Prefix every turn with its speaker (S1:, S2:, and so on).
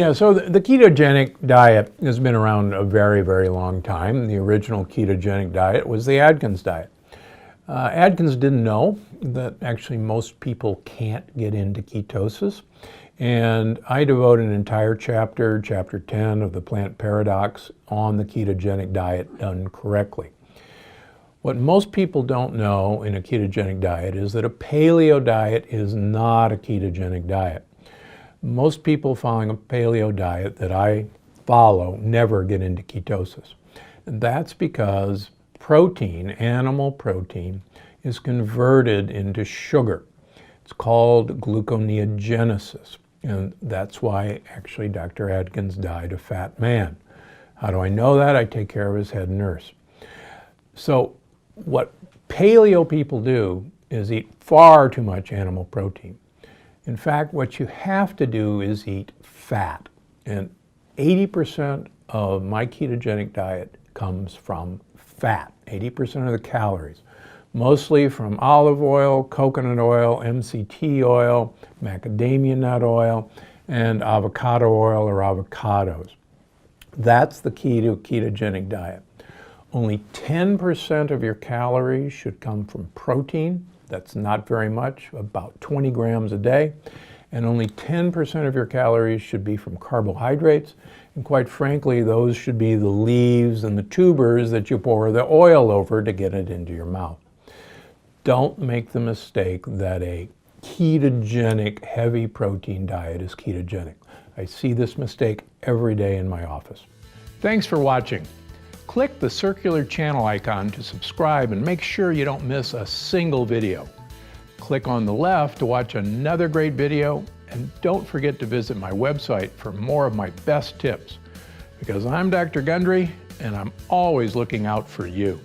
S1: Yeah, so the ketogenic diet has been around a very, very long time. The original ketogenic diet was the Atkins diet. Atkins didn't know that actually most people can't get into ketosis. And I devote an entire chapter, chapter 10 of the Plant Paradox, on the ketogenic diet done correctly. What most people don't know in a ketogenic diet is that a paleo diet is not a ketogenic diet. Most people following a paleo diet that I follow never get into ketosis. And that's because protein, animal protein, is converted into sugar. It's called gluconeogenesis. And that's why actually Dr. Atkins died a fat man. How do I know that? I take care of his head nurse. So what paleo people do is eat far too much animal protein. In fact, what you have to do is eat fat. And 80% of my ketogenic diet comes from fat, 80% of the calories, mostly from olive oil, coconut oil, MCT oil, macadamia nut oil, and avocado oil or avocados. That's the key to a ketogenic diet. Only 10% of your calories should come from protein. That's not very much, about 20 grams a day. And only 10% of your calories should be from carbohydrates. And quite frankly, those should be the leaves and the tubers that you pour the oil over to get it into your mouth. Don't make the mistake that a ketogenic heavy protein diet is ketogenic. I see this mistake every day in my office. Thanks for watching. Click the circular channel icon to subscribe and make sure you don't miss a single video. Click on the left to watch another great video, and don't forget to visit my website for more of my best tips. Because I'm Dr. Gundry, and I'm always looking out for you.